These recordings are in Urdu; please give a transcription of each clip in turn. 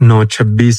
9:26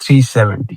370।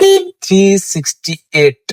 368।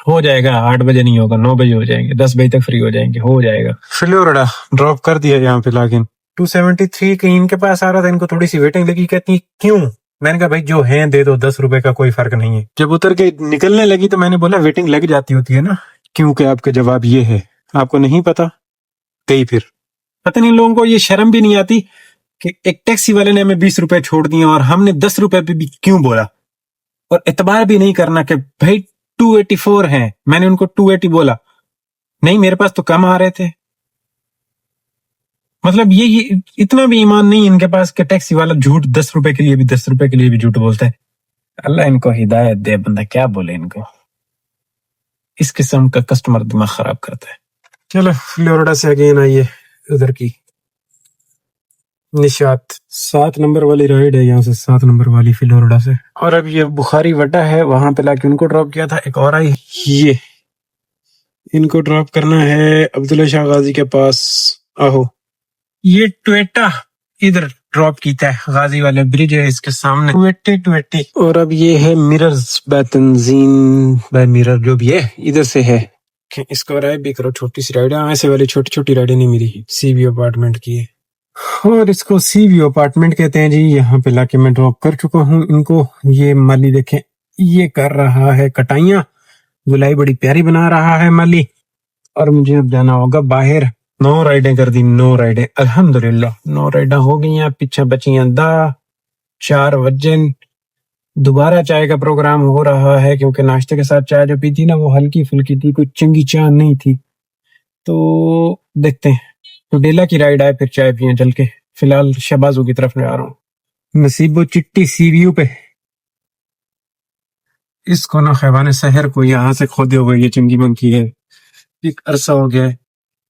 ہو جائے گا، 8 بجے نہیں ہوگا، 9 بجے ہو جائیں گے، 10 بجے تک فری ہو جائیں گے، ہو جائے گا. فلوریڈا ڈراپ کر دیا یہاں پہ لاگن 273 کہیں ان کے پاس آ رہا تھا، ان کو تھوڑی سی ویٹنگ لگی، کہتی کیوں؟ میں نے کہا بھائی جو ہیں دے دو، 10 روپے کا کوئی فرق نہیں ہے. جب اتر کے نکلنے لگی تو میں نے بولا ویٹنگ لگ جاتی ہوتی ہے نا، کیونکہ آپ کا جواب یہ ہے. آپ کو نہیں پتا گئی پھر. پتہ نہیں لوگوں کو یہ شرم بھی نہیں آتی کہ ایک ٹیکسی والے نے ہمیں 20 روپے چھوڑ دیے اور ہم نے 10 روپے پہ بھی کیوں بولا، اور اعتبار بھی نہیں کرنا کہ بھائی 284 ہیں، میں نے ان کو 280 بولا، نہیں میرے پاس تو کم آ رہے تھے. مطلب یہ اتنا بھی ایمان نہیں ان کے پاس کہ ٹیکسی والا جھوٹ 10 روپے کے لیے بھی 10 روپے کے لیے بھی جھوٹ بولتا ہے. اللہ ان کو ہدایت دے، بندہ کیا بولے ان کو، اس قسم کا کسٹمر دماغ خراب کرتا ہے. چلو فلوریڈا سے اگین آئیے ادھر کی نشات 7 نمبر والی رائڈ ہے یہاں سے، 7 نمبر والی فلوریڈا سے. اور اب یہ بخاری وٹا ہے، وہاں پہ لا کے ان کو ڈراپ کیا تھا. ایک اور آئی، یہ ان کو ڈراپ کرنا ہے عبداللہ شاہ غازی کے پاس. آہو یہ ٹویٹا ادھر ڈراپ کیتا ہے، غازی والے برج ہے اس کے سامنے، 280. اور اب یہ ہے مررز بتنظیم بائی مرر، جو بھی ہے ادھر سے ہے کہ اس کو رائڈ بھی کرو. چھوٹی سی رائڈ ہے، ایسے والی چھوٹی چھوٹی رائڈیں نہیں میری، سی وی اپارٹمنٹ کی ہے. اور اس کو سی وی اپارٹمنٹ کہتے ہیں جی. یہاں پہ لا کے میں ڈراپ کر چکا ہوں ان کو. یہ مالی دیکھیں یہ کر رہا ہے کٹائیاں، گلائی بڑی پیاری بنا رہا ہے مالی. اور مجھے اب جانا ہوگا باہر. 9 رائڈیں کر دی، 9 رائڈیں الحمدللہ، 9 رائڈیں ہو گئی ہیں. پیچھے بچیاں 4 وجن. دوبارہ چائے کا پروگرام ہو رہا ہے کیونکہ ناشتے کے ساتھ چائے جو پی تھی نا وہ ہلکی پھلکی تھی، کوئی چنگی چائے نہیں تھی. تو دیکھتے ہیں تو ڈیلا کی رائڈ آئے پھر چائے پیئیں چل کے. فی الحال شہبازوں کی طرف میں آ رہا ہوں. نصیبو چٹی سی ویو پہ اس کو نا خیبان سحر کو یہاں سے کھودے ہوئے یہ چنگی منکی ہے، ایک عرصہ ہو گیا ہے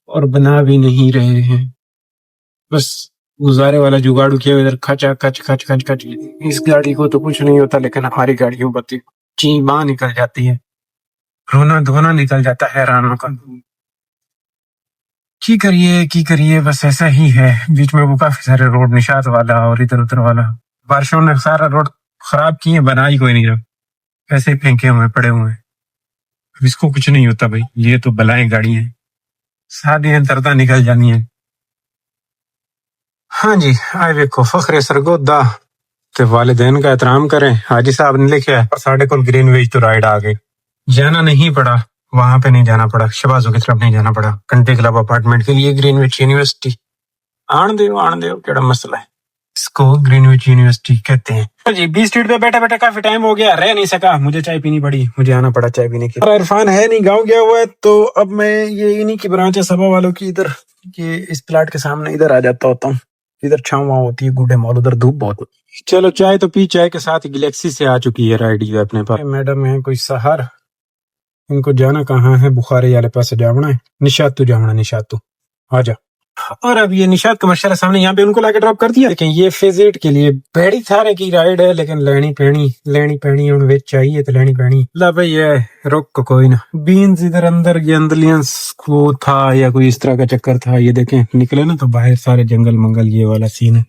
اور بنا بھی نہیں رہے ہیں. بس گزارے والا جگاڑو کیا ادھر کھچا کچ کچ کچ کچ. اس گاڑی کو تو کچھ نہیں ہوتا لیکن ہماری گاڑیوں پر چی ماں نکل جاتی ہے، رونا دھونا نکل جاتا ہے حیرانوں کا. کی کریے بس ایسا ہی ہے. بیچ میں وہ کافی سارے روڈ نشاط والا اور ادھر ادھر والا، بارشوں نے سارا روڈ خراب کیے، بنا ہی کوئی نہیں رہا، ایسے ہی پھینکے ہوئے پڑے ہوئے. اب اس کو کچھ نہیں ہوتا بھائی، یہ تو بلائیں گاڑی ہیں، سادی ہیں دردہ نکل جانی ہیں. ہاں جی آئے ویکو فخر سرگودا تے والدین کا احترام کریں. حاجی صاحب نے لکھا ہے ساڑھے کول گرین ویج تو رائڈ آ گئی. جانا نہیں پڑا، وہاں پہ نہیں جانا پڑا، شبازوں کی طرف نہیں جانا پڑا، کنٹری کلب اپارٹمنٹ کے لیے گرین وچ یونیورسٹی. آن دیو کیڑا مسئلہ ہے. اس کو گرین وچ یونیورسٹی کہتے ہیں جی. 20 سٹریٹ پہ بیٹھے بیٹھے کافی ٹائم ہو گیا، رہ نہیں سکا، مجھے چائے پینی پڑی، مجھے آنا پڑا چائے پینے کے لیے. عرفان ہے نہیں، گاؤں گیا ہوا ہے، تو اب میں یہ انہی کی برانچ ہے سبا والوں کی، ادھر یہ اس پلاٹ کے سامنے ادھر آ جاتا ہوتا ہوں. ادھر چھاؤں واؤں ہوتی ہے، گوڈے مال، ادھر دھوپ بہت ہوتی ہے. چلو چائے تو پی، چائے کے ساتھ گلیکسی سے آ چکی ہے رائڈ یہ اپنے پاس. میڈم ہے کوئی سہار، ان کو جانا کہاں ہے؟ بخاری والے پاس جانا ہے. نشات تو جانا، نشات تو آ جا. اور اب یہ نشات کمرشل سامنے، یہاں پہ ان کو لا کے ڈراپ کر دیا. لیکن یہ فیز 8 کے لیے بیڑی تھارے کی رائڈ ہے، لیکن لینی پینی ہوں ویچ چاہیے تو لینی پینی. لا بھائی یہ روک کو کوئی نہ. بینز ادھر اندر یہ اندرلینس کو تھا یا کوئی اس طرح کا چکر تھا. یہ دیکھیں نکلے نا تو باہر سارے جنگل منگل یہ والا سین ہے.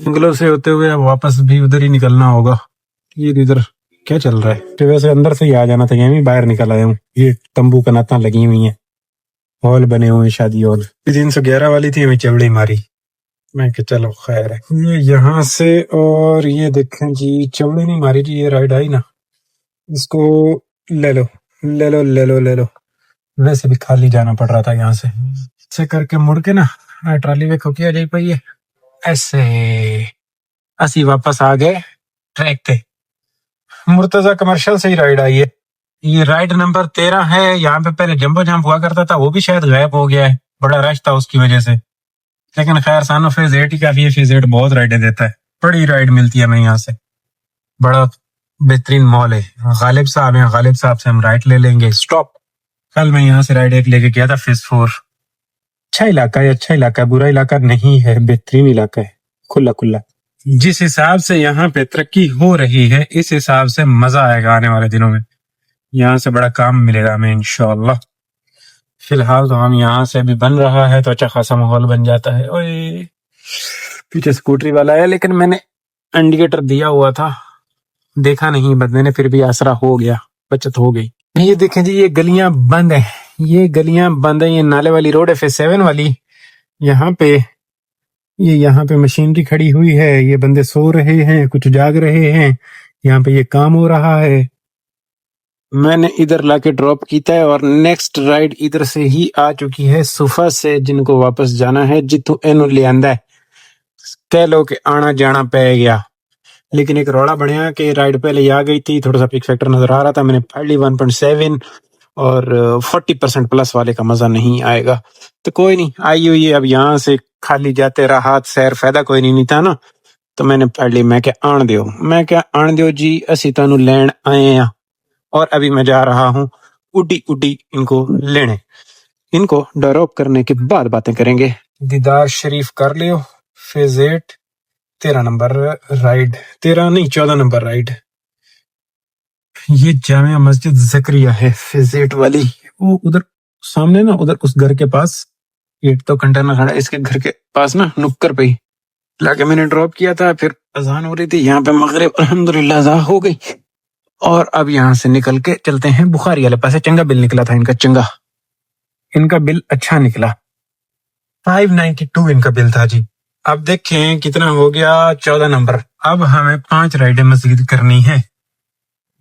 جنگلوں سے ہوتے ہوئے اب واپس بھی ادھر ہی نکلنا ہوگا. یہ ادھر کیا چل رہا ہے؟ تو ویسے اندر سے ہی آ جانا تھا، یہ بھی باہر نکل آیا ہوں. یہ تمبو کناتاں لگی ہوئی ہیں، ہال بنے ہوئے ہیں، شادی ہال. 311 والی تھی، ہمیں چوڑی ماری، میں کہ چلو خیر ہے. یہ یہاں سے، اور یہ دیکھیں جی چوڑی نہیں ماری جی، یہ رائڈ آئی نا، اس کو لے لو لے لو لے لو لے لو. ویسے بھی خالی جانا پڑ رہا تھا یہاں سے، ایسے کر کے مڑ کے نا ٹرالی ویکھو کیا جائی پئی ہے. ایسے اسی واپس آ گئے ٹریک تے. مرتضی کمرشل سے ہی رائڈ آئی ہے. یہ رائڈ نمبر 13 ہے. یہاں پہ پہلے جمبو جمپ ہوا کرتا تھا، وہ بھی شاید غائب ہو گیا ہے، بڑا رش تھا اس کی وجہ سے. لیکن خیر سانو فیز 8 ہی کافی ہے. فیز 8 بہت رائڈیں دیتا ہے، بڑی رائڈ ملتی ہے ہمیں یہاں سے، بڑا بہترین مال ہے. غالب صاحب ہیں، غالب صاحب سے ہم رائٹ لے لیں گے. سٹاپ. کل میں یہاں سے رائڈ ایک لے کے گیا تھا فیز 4. اچھا علاقہ ہے، اچھا علاقہ ہے، برا علاقہ نہیں ہے، بہترین علاقہ ہے، کھلا کھلا. جس حساب سے یہاں پہ ترقی ہو رہی ہے اس حساب سے مزہ آئے گا آنے والے دنوں میں. یہاں سے بڑا کام ملے گا ہمیں انشاءاللہ. فی الحال تو ہم یہاں سے بھی بن رہا ہے تو اچھا خاصا ماحول بن جاتا ہے. اوئے پیچھے سکوٹری والا ہے، لیکن میں نے انڈیکیٹر دیا ہوا تھا، دیکھا نہیں بندے نے، پھر بھی آسرا ہو گیا، بچت ہو گئی. یہ دیکھیں جی، یہ گلیاں بند ہیں، یہ گلیاں بند ہیں، یہ نالے والی روڈ ہے FS7 والی. یہاں پہ یہاں پہ مشینری کھڑی ہوئی ہے، یہ بندے سو رہے ہیں، کچھ جاگ رہے ہیں، یہاں پہ یہ کام ہو رہا ہے. میں نے ادھر لا کے ڈراپ کیتا ہے اور نیکسٹ رائڈ ادھر سے ہی آ چکی ہے صفا سے، جن کو واپس جانا ہے جتوں اینو لے آندا ہے. کہہ لو کہ آنا جانا پہ گیا، لیکن ایک روڑا بنیا کہ رائڈ پہلے ہی آ گئی تھی، تھوڑا سا پک فیکٹر نظر آ رہا تھا. میں نے پڑھ لی 1.7 اور 40% پلس والے کا مزہ نہیں آئے گا. تو کوئی نہیں، آئی ہوئی ہے، اب یہاں سے خالی جاتے رہا سیر، فائدہ کوئی نہیں تھا نا. تو میں نے پڑھ لی، میں کہ آن دیو جی، اسی تانوں لین آئے ہیں. اور ابھی میں جا رہا ہوں اڈی اڈی ان کو لینے. ان کو ڈراپ کرنے کے بعد باتیں کریں گے. دیدار شریف کر لیو. فیز 8 13 نمبر رائڈ، 13 نہیں 14 نمبر رائڈ. یہ جامعہ مسجد زکریہ ہے فیز 8 والی. وہ ادھر سامنے نا، ادھر اس گھر کے پاس، یہ تو کنٹینر کھڑا ہے اس کے گھر کے پاس نا، نکر پہ ہی لا کے میں نے ڈراپ کیا تھا. پھر اذان ہو رہی تھی یہاں پہ، مغرب الحمدللہ اذان ہو گئی. اور اب یہاں سے نکل کے چلتے ہیں بخاری والے پاس. چنگا بل نکلا تھا ان کا، چنگا، ان کا بل اچھا نکلا. 592 ان کا بل تھا جی. اب دیکھیں کتنا ہو گیا، 14 نمبر. اب ہمیں 5 رائڈیں مزید کرنی ہے،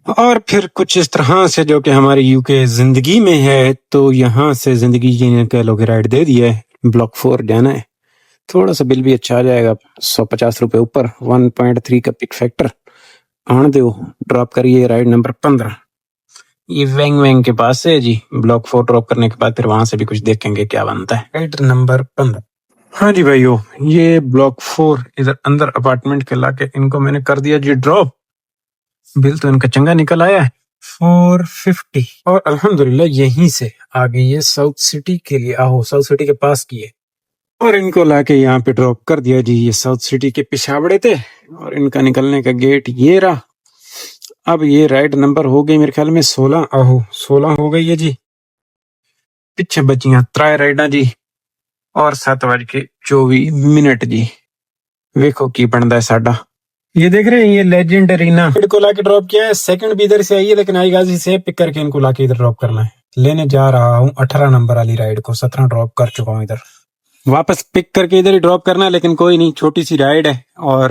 اور پھر کچھ اس طرح سے جو کہ ہماری یو کے زندگی میں ہے. تو یہاں سے زندگی جی نے کہہ لو کہ رائڈ دے دی ہے. بلاک 4 جانا ہے، تھوڑا سا بل بھی اچھا آ جائے گا، 150 روپے اوپر، 1.3 کا پک فیکٹر. آن دیو، ڈراپ کریے رائڈ نمبر 15. یہ وینگ وینگ کے پاس ہے جی. بلاک 4 ڈراپ کرنے کے بعد پھر وہاں سے بھی کچھ دیکھیں گے کیا بنتا ہے. Ride number 15. ہاں جی بھائیو، یہ بلاک 4 ادھر اندر اپارٹمنٹ کے لا کے ان کو میں نے کر دیا جی ڈراپ. بل تو ان کا چنگا نکل آیا ہے، 450. اور الحمدللہ یہیں سے آگے یہ ساؤتھ سٹی کے لیے، آہو ساؤتھ سٹی کے پاس کی ہے. اور ان کو لا کے یہاں پہ ڈراپ کر دیا جی. یہ ساؤتھ سٹی کے پشاوڑے تھے اور ان کا نکلنے کا گیٹ یہ رہا. اب یہ رائڈ نمبر ہو گئی میرے خیال میں 16، آہو 16 ہو گئی ہے جی. پیچھے بچیاں 3 رائڈاں جی، اور 7:24 جی. ویکھو کی بنتا ہے ساڈا. یہ دیکھ رہے ہیں، یہ لیجنڈ ارینا کو لا کے ڈراپ کیا ہے. سیکنڈ بھی ادھر سے آئی ہے، لیکن آئی غازی سے پک کر کے ان کو لا کے ادھر ڈراپ کرنا ہے. لینے جا رہا ہوں 18 نمبر والی رائڈ کو، 17 ڈراپ کر چکا ہوں ادھر. واپس پک کر کے ادھر ہی ڈراپ کرنا ہے، لیکن کوئی نہیں، چھوٹی سی رائڈ ہے اور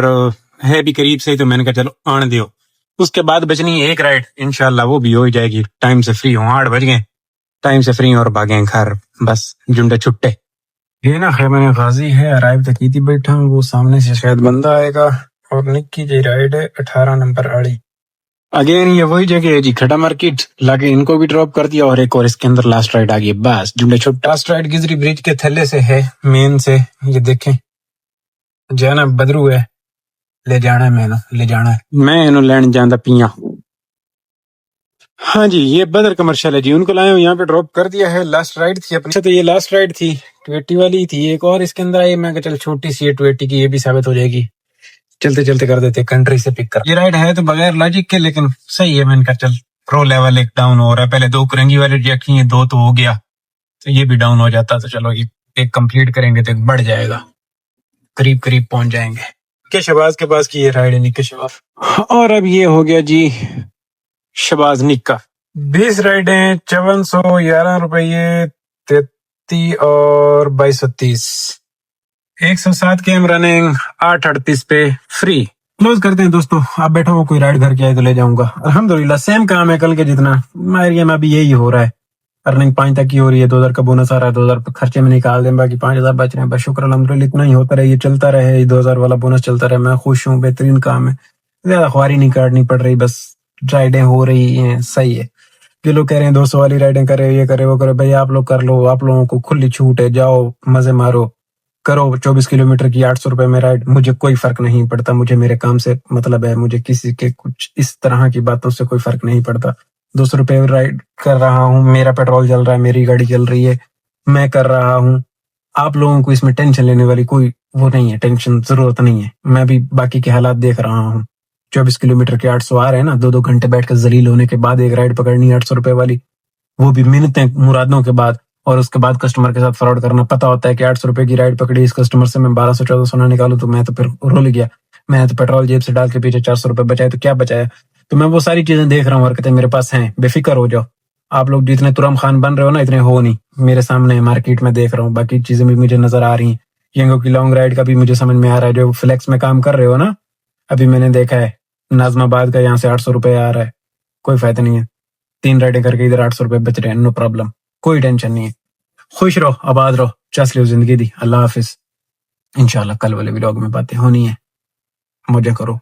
ہے بھی قریب سے ہی، تو میں نے کہا چلو آن دیو. اس کے بعد بچنی ہے ایک رائڈ، انشاءاللہ وہ بھی ہو ہی جائے گی. ٹائم سے فری ہوں، 8 بج گئے، ٹائم سے فری اور بھاگیں گھر، بس جنڈے چھٹے. یہ نا خیمہ غازی ہے، ارائیو تک کی بیٹھا ہوں، وہ سامنے سے شاید بندہ آئے گا. اور نکی جی رائڈ ہے 18 نمبر آڑی. اگین یہ وہی جگہ ہے جی، کھڑا مارکیٹ. لاگے ان کو بھی ڈراپ کر دیا، اور ایک اور اس کے اندر لاسٹ رائڈ آ گئی. بس جنڈے چھٹا. لاسٹ رائڈ گزری برج کے تھلے سے ہے، مین سے. یہ دیکھیں جانا بدرو ہے، لے جانا ہے، میں لے جانا ہے، میں انہوں لین جانا پیاں. ہاں جی، یہ بدر کمرشل ہے جی. ان کو لائے ہوں، یہاں پہ ڈراپ کر دیا ہے. لاسٹ رائڈ تھی اپنی. تو یہ لاسٹ رائڈ تھی 280 والی تھی. ایک اور اس کے اندر آئی، میں کہ چل چھوٹی سی ہے 280 کی، یہ بھی ثابت ہو جائے گی. چلتے چلتے کر دیتے کنٹری سے پک کر. یہ رائڈ ہے تو بغیر لاجک کے، لیکن صحیح ہے. میں نے کہا چل پرو لیول ایک ڈاؤن ہو رہا ہے. پہلے 2 کرنگی والے ریجیکٹ کیے، 2 تو ہو گیا، تو یہ بھی ڈاؤن ہو جاتا. تو چلو یہ ایک کمپلیٹ کریں گے تو ایک بڑھ جائے گا، قریب قریب پہنچ جائیں گے. کہ شباز کے پاس کی یہ رائڈ ہے، نکا شباز. اور اب یہ ہو گیا جی شباز نکا. 20 رائڈیں، 5411 روپیے، 33 اور 2230. 107 کے ایم رننگ، 838 پہ فری. کلوز کرتے ہیں دوستو. آپ بیٹھا ہوں، کوئی رائڈ گھر کے آئے تو لے جاؤں گا. الحمدللہ سیم کام ہے کل کے جتنا. ایریا میں ابھی یہی ہو رہا ہے. ارننگ 5 تک کی ہو رہی ہے، 2000 کا بونس آ رہا ہے، 2000 خرچے میں نکال دیں، باقی 5000 بچ رہے ہیں. بس شکر الحمدللہ، اتنا ہی ہوتا رہے، یہ چلتا رہے، 2000 والا بونس چلتا رہے. میں خوش ہوں، بہترین کام ہے. زیادہ خواری نہیں کاٹنی پڑ رہی، بس رائڈیں ہو رہی ہیں. صحیح ہے. جو لوگ کہہ رہے ہیں 200 والی رائڈیں کرے، یہ کرے وہ کرے، بھائی آپ لوگ کر لو. آپ لوگوں کو کھلی چھوٹ ہے، جاؤ مزے مارو، کرو. 24 کلومیٹر کی 800 روپے میں رائڈ، مجھے کوئی فرق نہیں پڑتا. مجھے میرے کام سے مطلب ہے، مجھے کسی کے کچھ اس طرح کی باتوں سے کوئی فرق نہیں پڑتا. 200 روپے رائڈ کر رہا ہوں، میرا پیٹرول جل رہا ہے، میری گاڑی چل رہی ہے، میں کر رہا ہوں. آپ لوگوں کو اس میں ٹینشن لینے والی کوئی وہ نہیں ہے، ٹینشن ضرورت نہیں ہے. میں بھی باقی کے حالات دیکھ رہا ہوں. 24 کلومیٹر کے 800 آ رہے ہیں نا، 2 گھنٹے بیٹھ کے ذلیل ہونے کے بعد ایک رائڈ پکڑنی 800 روپے والی، وہ بھی منتیں مرادوں کے بعد. اور اس کے بعد کسٹمر کے ساتھ فراڈ کرنا. پتا ہوتا ہے کہ 800 روپے کی رائڈ پکڑی، اس کسٹمر سے میں 1200-1400 نہ نکالوں تو میں تو پھر رول گیا. میں تو پیٹرول جیب سے ڈال کے پیچھے 400 روپے بچائے تو کیا بچایا. تو میں وہ ساری چیزیں دیکھ رہا ہوں، حرکتیں میرے پاس ہیں. بے فکر ہو جاؤ. آپ لوگ جتنے ترم خان بن رہے ہو نا اتنے ہو نہیں. میرے سامنے مارکیٹ میں دیکھ رہا ہوں, باقی چیزیں بھی مجھے نظر آ رہی ہیں. ینگو کی لانگ رائڈ کا بھی مجھے سمجھ میں آ رہا ہے, جو فلیکس میں کام کر رہے ہو نا, ابھی میں نے دیکھا ہے نازم آباد کا یہاں سے 800 روپے آ رہا ہے. کوئی فائدہ نہیں ہے, 3 رائڈیں کر کے ادھر 800 روپے بچ رہے ہیں, نو پرابلم, کوئی ٹینشن نہیں ہے. خوش رہو, آباد رہو, چس لو زندگی دی. اللہ حافظ. انشاءاللہ کل والے ولاگ میں باتیں ہونی ہیں, مزے کرو.